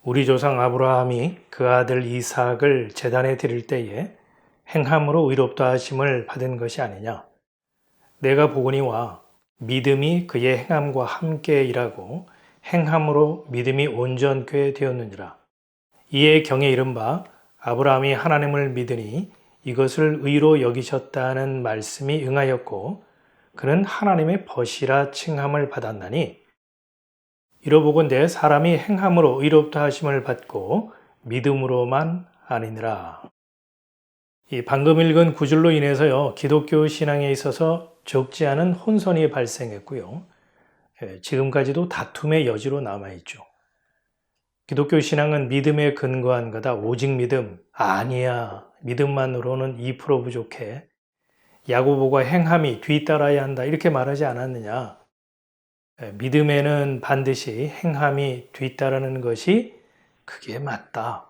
우리 조상 아브라함이 그 아들 이삭을 제단에 드릴 때에 행함으로 의롭다 하심을 받은 것이 아니냐. 내가 보거니와 믿음이 그의 행함과 함께 일하고 행함으로 믿음이 온전케 되었느니라. 이에 경에 이른바 아브라함이 하나님을 믿으니 이것을 의로 여기셨다는 말씀이 응하였고 그는 하나님의 벗이라 칭함을 받았나니 이러보건대 사람이 행함으로 의롭다 하심을 받고 믿음으로만 아니니라. 이 방금 읽은 구절로 인해서요, 기독교 신앙에 있어서 적지 않은 혼선이 발생했고요. 지금까지도 다툼의 여지로 남아있죠. 기독교 신앙은 믿음에 근거한 거다. 오직 믿음. 아니야. 믿음만으로는 2% 부족해. 야고보가 행함이 뒤따라야 한다. 이렇게 말하지 않았느냐. 믿음에는 반드시 행함이 뒤따르는 것이 그게 맞다.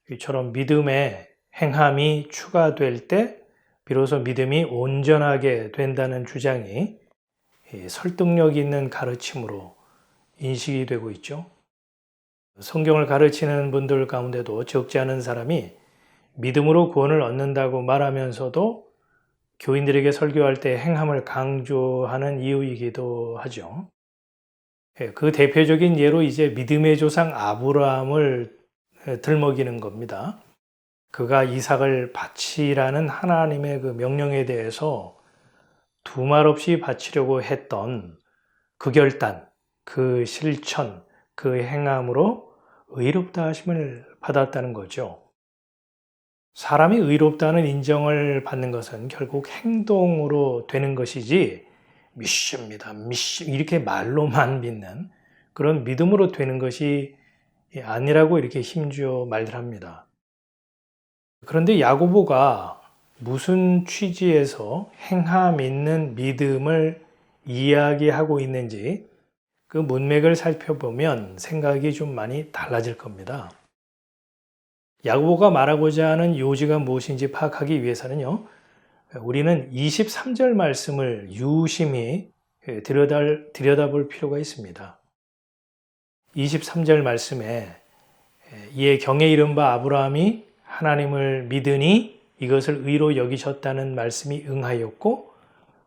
이처럼 믿음에 행함이 추가될 때 비로소 믿음이 온전하게 된다는 주장이 설득력 있는 가르침으로 인식이 되고 있죠. 성경을 가르치는 분들 가운데도 적지 않은 사람이 믿음으로 구원을 얻는다고 말하면서도 교인들에게 설교할 때 행함을 강조하는 이유이기도 하죠. 그 대표적인 예로 이제 믿음의 조상 아브라함을 들먹이는 겁니다. 그가 이삭을 바치라는 하나님의 그 명령에 대해서 두말 없이 바치려고 했던 그 결단, 그 실천, 그 행함으로 의롭다 하심을 받았다는 거죠. 사람이 의롭다는 인정을 받는 것은 결국 행동으로 되는 것이지 믿습니다. 이렇게 말로만 믿는 그런 믿음으로 되는 것이 아니라고 이렇게 힘주어 말들 합니다. 그런데 야고보가 무슨 취지에서 행함 있는 믿음을 이야기하고 있는지 그 문맥을 살펴보면 생각이 좀 많이 달라질 겁니다. 야고보가 말하고자 하는 요지가 무엇인지 파악하기 위해서는요, 우리는 23절 말씀을 유심히 들여다볼 필요가 있습니다. 23절 말씀에 이에 경에 이른 바 아브라함이 하나님을 믿으니 이것을 의로 여기셨다는 말씀이 응하였고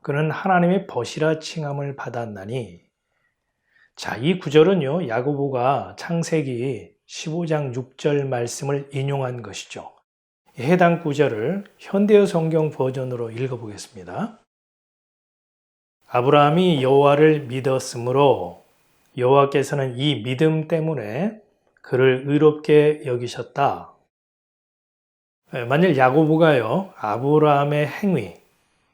그는 하나님의 벗이라 칭함을 받았나니. 자, 이 구절은요, 야고보가 창세기 15장 6절 말씀을 인용한 것이죠. 해당 구절을 현대어 성경 버전으로 읽어보겠습니다. 아브라함이 여호와를 믿었으므로 여호와께서는 이 믿음 때문에 그를 의롭게 여기셨다. 만일 야고보가요, 아브라함의 행위,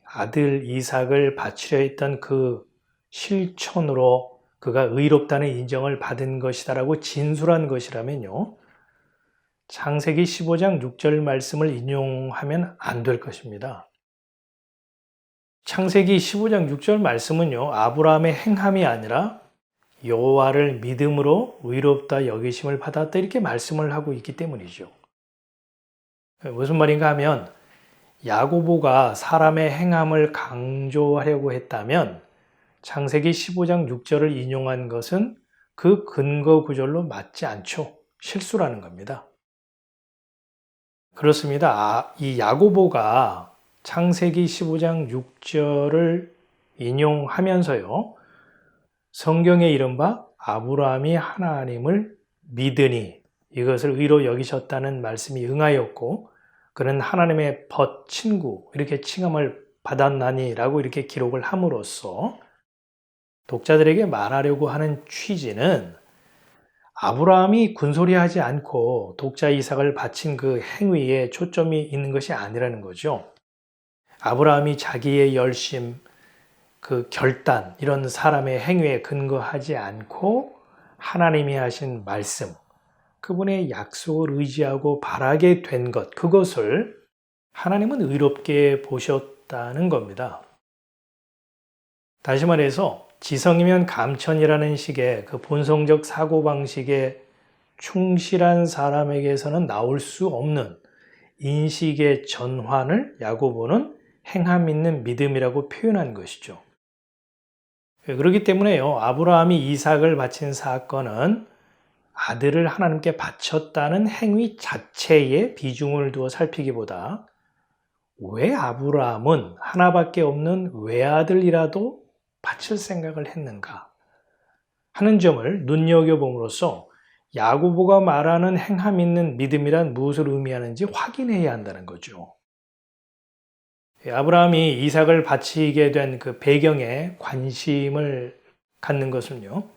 아들 이삭을 바치려 했던 그 실천으로 그가 의롭다는 인정을 받은 것이다라고 진술한 것이라면요, 창세기 15장 6절 말씀을 인용하면 안 될 것입니다. 창세기 15장 6절 말씀은요, 아브라함의 행함이 아니라 여호와를 믿음으로 의롭다 여기심을 받았다 이렇게 말씀을 하고 있기 때문이죠. 무슨 말인가 하면 야고보가 사람의 행함을 강조하려고 했다면 창세기 15장 6절을 인용한 것은 그 근거 구절로 맞지 않죠. 실수라는 겁니다. 그렇습니다. 이 야고보가 창세기 15장 6절을 인용하면서요, 성경에 이른바 아브라함이 하나님을 믿으니 이것을 의로 여기셨다는 말씀이 응하였고 그는 하나님의 벗 친구 이렇게 칭함을 받았나니 라고 이렇게 기록을 함으로써 독자들에게 말하려고 하는 취지는 아브라함이 군소리하지 않고 독자 이삭을 바친 그 행위에 초점이 있는 것이 아니라는 거죠. 아브라함이 자기의 열심, 그 결단, 이런 사람의 행위에 근거하지 않고 하나님이 하신 말씀, 그분의 약속을 의지하고 바라게 된 것, 그것을 하나님은 의롭게 보셨다는 겁니다. 다시 말해서 지성이면 감천이라는 식의 그 본성적 사고방식에 충실한 사람에게서는 나올 수 없는 인식의 전환을 야고보는 행함 있는 믿음이라고 표현한 것이죠. 그렇기 때문에요, 아브라함이 이삭을 바친 사건은 아들을 하나님께 바쳤다는 행위 자체에 비중을 두어 살피기보다 왜 아브라함은 하나밖에 없는 외아들이라도 바칠 생각을 했는가 하는 점을 눈여겨봄으로써 야고보가 말하는 행함 있는 믿음이란 무엇을 의미하는지 확인해야 한다는 거죠. 아브라함이 이삭을 바치게 된 그 배경에 관심을 갖는 것은요,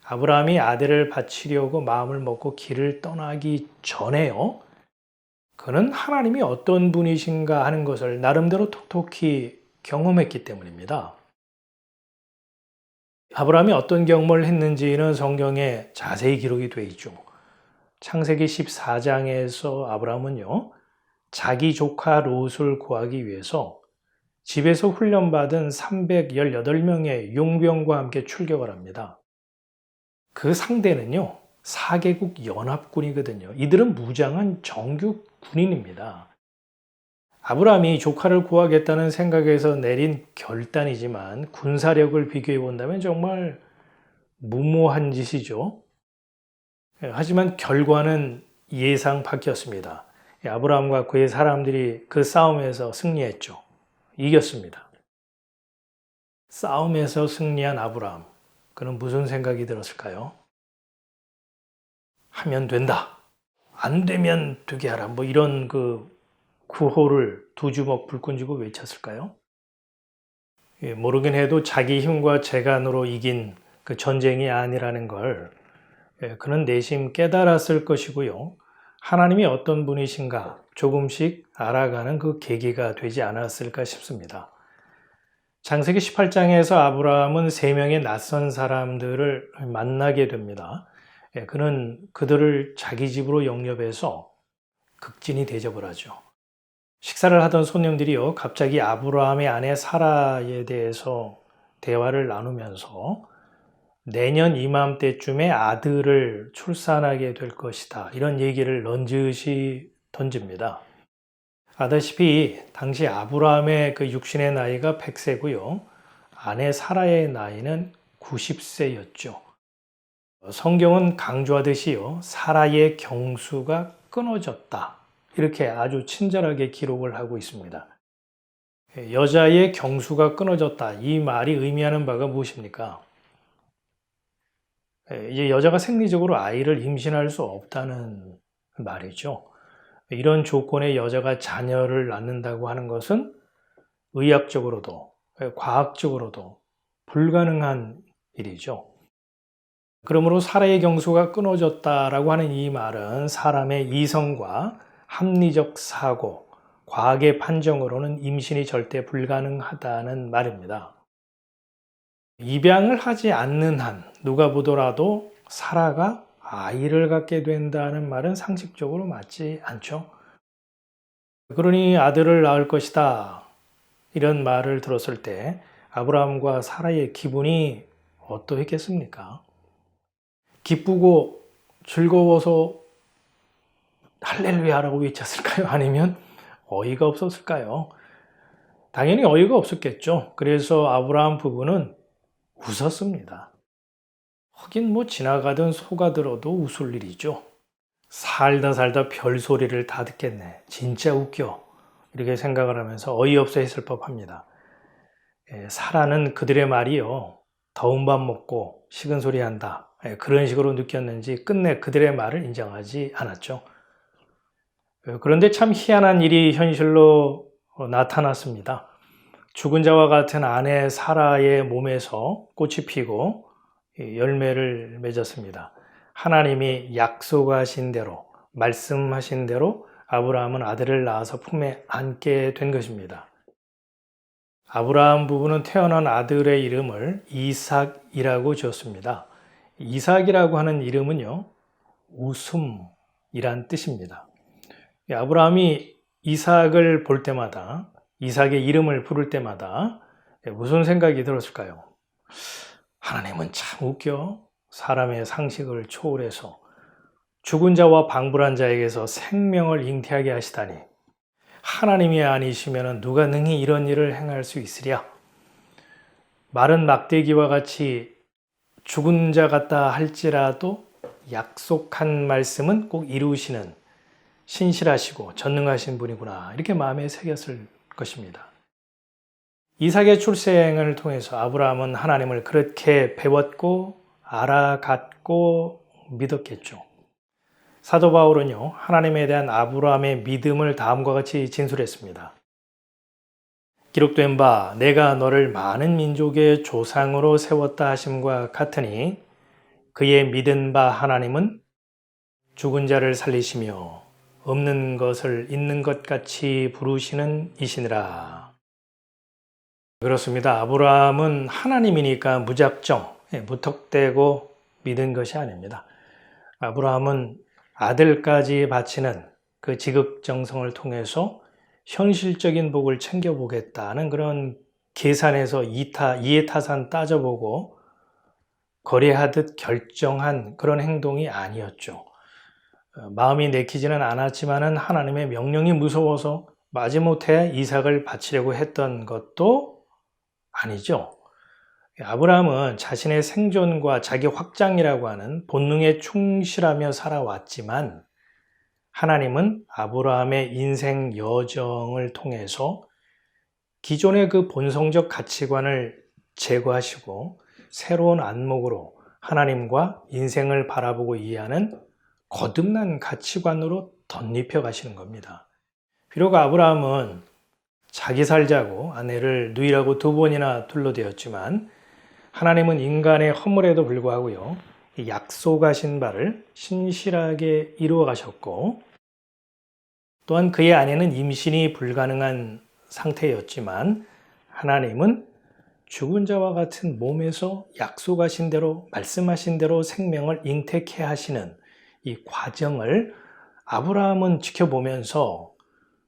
아브라함이 아들을 바치려고 마음을 먹고 길을 떠나기 전에요, 그는 하나님이 어떤 분이신가 하는 것을 나름대로 톡톡히 경험했기 때문입니다. 아브라함이 어떤 경험을 했는지는 성경에 자세히 기록이 되어 있죠. 창세기 14장에서 아브라함은요, 자기 조카 롯을 구하기 위해서 집에서 훈련받은 318명의 용병과 함께 출격을 합니다. 그 상대는요, 4개국 연합군이거든요. 이들은 무장한 정규 군인입니다. 아브라함이 조카를 구하겠다는 생각에서 내린 결단이지만 군사력을 비교해 본다면 정말 무모한 짓이죠. 하지만 결과는 예상 밖이었습니다. 아브라함과 그의 사람들이 그 싸움에서 승리했죠. 이겼습니다. 싸움에서 승리한 아브라함, 그는 무슨 생각이 들었을까요? 하면 된다. 안 되면 되게 하라. 뭐 이런 그 구호를 두 주먹 불끈 쥐고 외쳤을까요? 모르긴 해도 자기 힘과 재간으로 이긴 그 전쟁이 아니라는 걸 그는 내심 깨달았을 것이고요. 하나님이 어떤 분이신가 조금씩 알아가는 그 계기가 되지 않았을까 싶습니다. 창세기 18장에서 아브라함은 3명의 낯선 사람들을 만나게 됩니다. 그는 그들을 자기 집으로 영접해서 극진히 대접을 하죠. 식사를 하던 손님들이요, 갑자기 아브라함의 아내 사라에 대해서 대화를 나누면서 내년 이맘때쯤에 아들을 출산하게 될 것이다, 이런 얘기를 넌지시 던집니다. 아다시피 당시 아브라함의 그 육신의 나이가 100세고요. 아내 사라의 나이는 90세였죠. 성경은 강조하듯이요, 사라의 경수가 끊어졌다, 이렇게 아주 친절하게 기록을 하고 있습니다. 여자의 경수가 끊어졌다, 이 말이 의미하는 바가 무엇입니까? 이제 여자가 생리적으로 아이를 임신할 수 없다는 말이죠. 이런 조건에 여자가 자녀를 낳는다고 하는 것은 의학적으로도 과학적으로도 불가능한 일이죠. 그러므로 사라의 경수가 끊어졌다라고 하는 이 말은 사람의 이성과 합리적 사고, 과학의 판정으로는 임신이 절대 불가능하다는 말입니다. 입양을 하지 않는 한 누가 보더라도 사라가 아이를 갖게 된다는 말은 상식적으로 맞지 않죠. 그러니 아들을 낳을 것이다, 이런 말을 들었을 때 아브라함과 사라의 기분이 어떠했겠습니까? 기쁘고 즐거워서 할렐루야라고 외쳤을까요? 아니면 어이가 없었을까요? 당연히 어이가 없었겠죠. 그래서 아브라함 부부는 웃었습니다. 하긴 뭐 지나가던 소가 들어도 웃을 일이죠. 살다 별소리를 다 듣겠네, 진짜 웃겨, 이렇게 생각을 하면서 어이없어 했을 법합니다. 사라는 그들의 말이요, 더운 밥 먹고 식은 소리 한다, 그런 식으로 느꼈는지 끝내 그들의 말을 인정하지 않았죠. 그런데 참 희한한 일이 현실로 나타났습니다. 죽은 자와 같은 아내 사라의 몸에서 꽃이 피고 열매를 맺었습니다. 하나님이 약속하신 대로, 말씀하신 대로 아브라함은 아들을 낳아서 품에 안게 된 것입니다. 아브라함 부부는 태어난 아들의 이름을 이삭이라고 지었습니다. 이삭이라고 하는 이름은요, 웃음이란 뜻입니다. 아브라함이 이삭을 볼 때마다, 이삭의 이름을 부를 때마다 무슨 생각이 들었을까요? 하나님은 참 웃겨. 사람의 상식을 초월해서 죽은 자와 방불한 자에게서 생명을 잉태하게 하시다니, 하나님이 아니시면 누가 능히 이런 일을 행할 수 있으랴. 마른 막대기와 같이 죽은 자 같다 할지라도 약속한 말씀은 꼭 이루시는 신실하시고 전능하신 분이구나, 이렇게 마음에 새겼을 것입니다. 이삭의 출생을 통해서 아브라함은 하나님을 그렇게 배웠고 알아갔고 믿었겠죠. 사도 바울은요, 하나님에 대한 아브라함의 믿음을 다음과 같이 진술했습니다. 기록된 바 내가 너를 많은 민족의 조상으로 세웠다 하심과 같으니 그의 믿은 바 하나님은 죽은 자를 살리시며 없는 것을 있는 것 같이 부르시는 이시니라. 그렇습니다. 아브라함은 하나님이니까 무작정 무턱대고 믿은 것이 아닙니다. 아브라함은 아들까지 바치는 그 지극정성을 통해서 현실적인 복을 챙겨보겠다는 그런 계산에서 이해타산 따져보고 거래하듯 결정한 그런 행동이 아니었죠. 마음이 내키지는 않았지만 하나님의 명령이 무서워서 마지못해 이삭을 바치려고 했던 것도 아니죠. 아브라함은 자신의 생존과 자기 확장이라고 하는 본능에 충실하며 살아왔지만 하나님은 아브라함의 인생 여정을 통해서 기존의 그 본성적 가치관을 제거하시고 새로운 안목으로 하나님과 인생을 바라보고 이해하는 거듭난 가치관으로 덧입혀 가시는 겁니다. 비록 아브라함은 자기 살자고 아내를 누이라고 2번이나 둘러대었지만 하나님은 인간의 허물에도 불구하고요, 약속하신 바를 신실하게 이루어 가셨고, 또한 그의 아내는 임신이 불가능한 상태였지만 하나님은 죽은 자와 같은 몸에서 약속하신 대로, 말씀하신 대로 생명을 잉태케 하시는 이 과정을 아브라함은 지켜보면서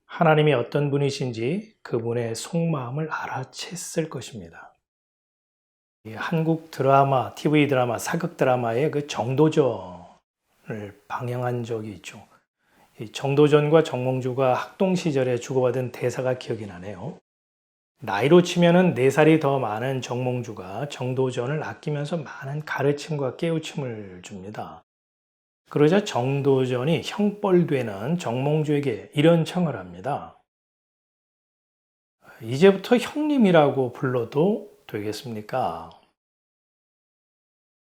하나님이 어떤 분이신지 그분의 속마음을 알아챘을 것입니다. 한국 드라마, TV 드라마, 사극 드라마의 그 정도전을 방영한 적이 있죠. 이 정도전과 정몽주가 학동 시절에 주고받은 대사가 기억이 나네요. 나이로 치면은 4살이 더 많은 정몽주가 정도전을 아끼면서 많은 가르침과 깨우침을 줍니다. 그러자 정도전이 형벌되는 정몽주에게 이런 청을 합니다. 이제부터 형님이라고 불러도 되겠습니까?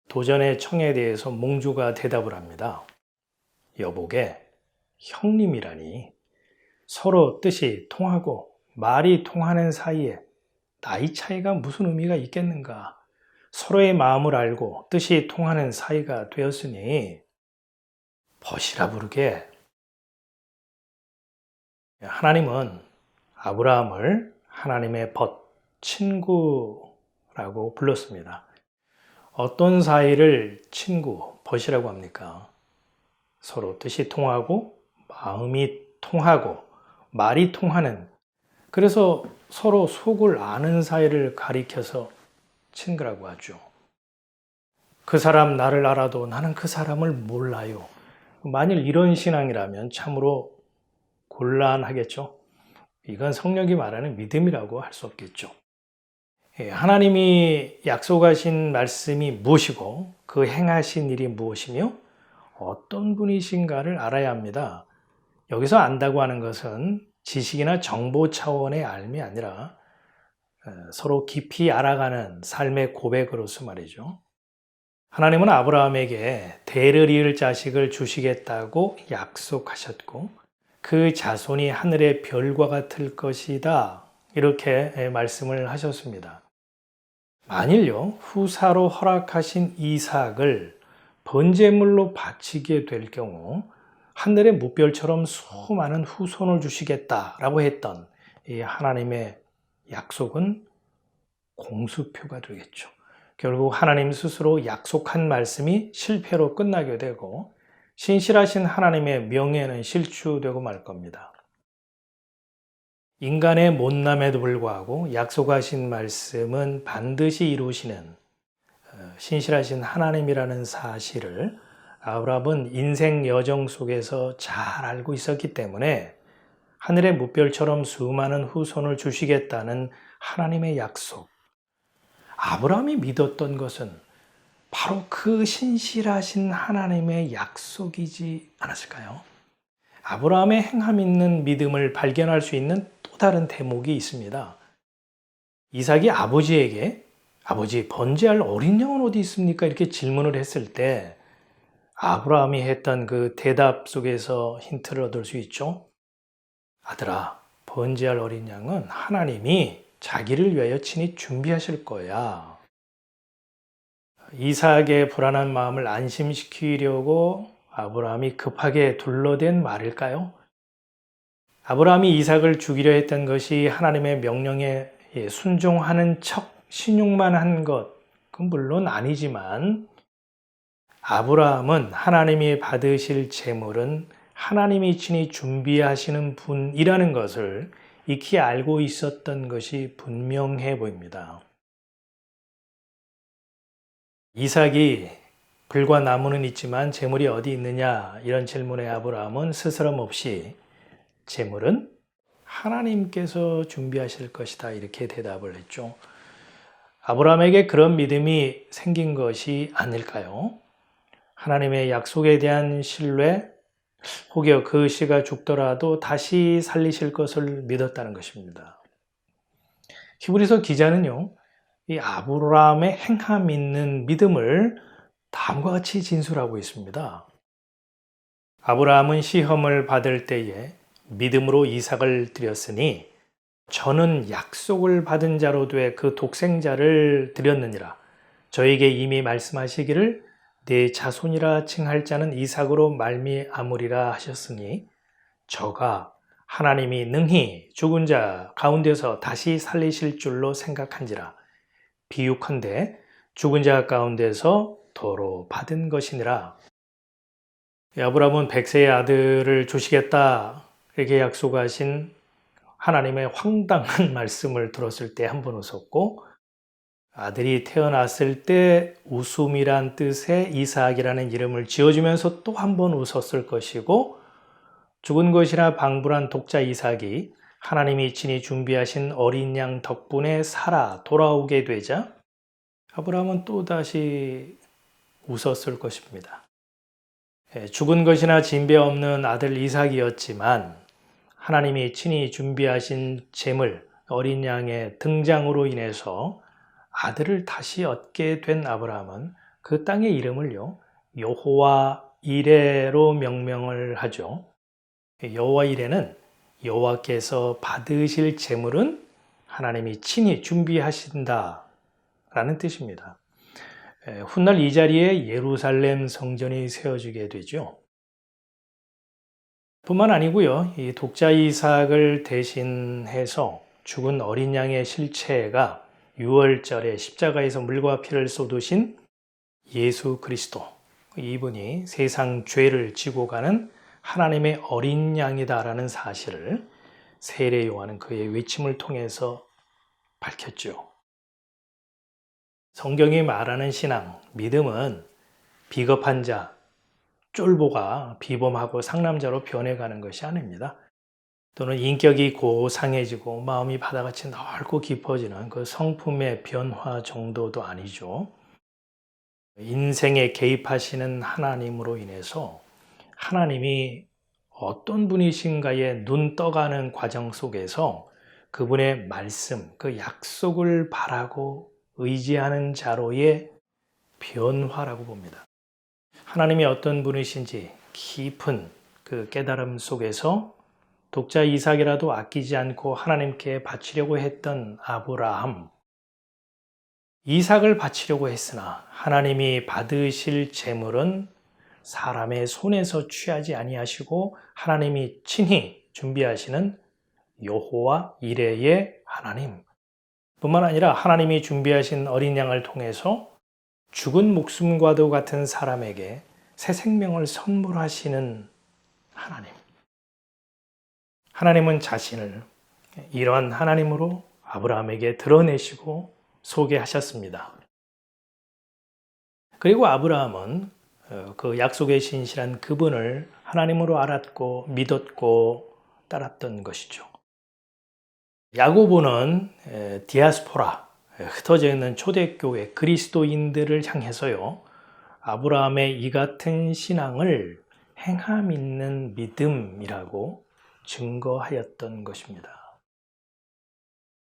도전의 청에 대해서 몽주가 대답을 합니다. 여보게, 형님이라니 서로 뜻이 통하고 말이 통하는 사이에 나이 차이가 무슨 의미가 있겠는가? 서로의 마음을 알고 뜻이 통하는 사이가 되었으니 벗이라 부르게. 하나님은 아브라함을 하나님의 벗, 친구라고 불렀습니다. 어떤 사이를 친구, 벗이라고 합니까? 서로 뜻이 통하고 마음이 통하고 말이 통하는, 그래서 서로 속을 아는 사이를 가리켜서 친구라고 하죠. 그 사람 나를 알아도 나는 그 사람을 몰라요. 만일 이런 신앙이라면 참으로 곤란하겠죠. 이건 성령이 말하는 믿음이라고 할 수 없겠죠. 하나님이 약속하신 말씀이 무엇이고 그 행하신 일이 무엇이며 어떤 분이신가를 알아야 합니다. 여기서 안다고 하는 것은 지식이나 정보 차원의 알미 아니라 서로 깊이 알아가는 삶의 고백으로서 말이죠. 하나님은 아브라함에게 대를 이을 자식을 주시겠다고 약속하셨고 그 자손이 하늘의 별과 같을 것이다, 이렇게 말씀을 하셨습니다. 만일요, 후사로 허락하신 이삭을 번제물로 바치게 될 경우 하늘의 무별처럼 수많은 후손을 주시겠다라고 했던 이 하나님의 약속은 공수표가 되겠죠. 결국 하나님 스스로 약속한 말씀이 실패로 끝나게 되고 신실하신 하나님의 명예는 실추되고 말 겁니다. 인간의 못남에도 불구하고 약속하신 말씀은 반드시 이루시는 신실하신 하나님이라는 사실을 아브라함은 인생 여정 속에서 잘 알고 있었기 때문에 하늘의 무별처럼 수많은 후손을 주시겠다는 하나님의 약속, 아브라함이 믿었던 것은 바로 그 신실하신 하나님의 약속이지 않았을까요? 아브라함의 행함 있는 믿음을 발견할 수 있는 또 다른 대목이 있습니다. 이삭이 아버지에게 아버지, 번제할 어린 양은 어디 있습니까? 이렇게 질문을 했을 때 아브라함이 했던 그 대답 속에서 힌트를 얻을 수 있죠. 아들아, 번제할 어린 양은 하나님이 자기를 위하여 친히 준비하실 거야. 이삭의 불안한 마음을 안심시키려고 아브라함이 급하게 둘러댄 말일까요? 아브라함이 이삭을 죽이려 했던 것이 하나님의 명령에 순종하는 척 신용만 한 것, 그건 물론 아니지만 아브라함은 하나님이 받으실 제물은 하나님이 친히 준비하시는 분이라는 것을 익히 알고 있었던 것이 분명해 보입니다. 이삭이 불과 나무는 있지만 제물이 어디 있느냐 이런 질문에 아브라함은 스스럼 없이 제물은 하나님께서 준비하실 것이다 이렇게 대답을 했죠. 아브라함에게 그런 믿음이 생긴 것이 아닐까요? 하나님의 약속에 대한 신뢰, 혹여 그 씨가 죽더라도 다시 살리실 것을 믿었다는 것입니다. 히브리서 기자는요, 이 아브라함의 행함 있는 믿음을 다음과 같이 진술하고 있습니다. 아브라함은 시험을 받을 때에 믿음으로 이삭을 드렸으니 저는 약속을 받은 자로 돼 그 독생자를 드렸느니라. 저에게 이미 말씀하시기를 내 자손이라 칭할 자는 이삭으로 말미암으리라 하셨으니 저가 하나님이 능히 죽은 자 가운데서 다시 살리실 줄로 생각한지라. 비유컨대 죽은 자 가운데서 도로 받은 것이니라. 아브라함은 100세의 아들을 주시겠다 이렇게 약속하신 하나님의 황당한 말씀을 들었을 때 한 번 웃었고, 아들이 태어났을 때 웃음이란 뜻의 이삭이라는 이름을 지어주면서 또 한 번 웃었을 것이고, 죽은 것이나 방불한 독자 이삭이 하나님이 친히 준비하신 어린 양 덕분에 살아 돌아오게 되자 아브라함은 또다시 웃었을 것입니다. 죽은 것이나 진배 없는 아들 이삭이었지만 하나님이 친히 준비하신 제물 어린 양의 등장으로 인해서 아들을 다시 얻게 된 아브라함은 그 땅의 이름을요 여호와 이레로 명명을 하죠. 여호와 이레는 여호와께서 받으실 제물은 하나님이 친히 준비하신다 라는 뜻입니다. 훗날 이 자리에 예루살렘 성전이 세워지게 되죠. 뿐만 아니고요, 이 독자 이삭을 대신해서 죽은 어린 양의 실체가 6월절에 십자가에서 물과 피를 쏟으신 예수 그리스도, 이분이 세상 죄를 지고 가는 하나님의 어린 양이다라는 사실을 세례 요한은 그의 외침을 통해서 밝혔죠. 성경이 말하는 신앙, 믿음은 비겁한 자, 쫄보가 비범하고 상남자로 변해가는 것이 아닙니다. 또는 인격이 고상해지고 마음이 바다같이 넓고 깊어지는 그 성품의 변화 정도도 아니죠. 인생에 개입하시는 하나님으로 인해서 하나님이 어떤 분이신가에 눈 떠가는 과정 속에서 그분의 말씀, 그 약속을 바라고 의지하는 자로의 변화라고 봅니다. 하나님이 어떤 분이신지 깊은 그 깨달음 속에서 독자 이삭이라도 아끼지 않고 하나님께 바치려고 했던 아브라함, 이삭을 바치려고 했으나 하나님이 받으실 제물은 사람의 손에서 취하지 아니하시고 하나님이 친히 준비하시는 여호와 이레의 하나님 뿐만 아니라 하나님이 준비하신 어린 양을 통해서 죽은 목숨과도 같은 사람에게 새 생명을 선물하시는 하나님. 하나님은 자신을 이러한 하나님으로 아브라함에게 드러내시고 소개하셨습니다. 그리고 아브라함은 그 약속에 신실한 그분을 하나님으로 알았고 믿었고 따랐던 것이죠. 야고보는 디아스포라, 흩어져 있는 초대교회 그리스도인들을 향해서요, 아브라함의 이 같은 신앙을 행함 있는 믿음이라고 증거하였던 것입니다.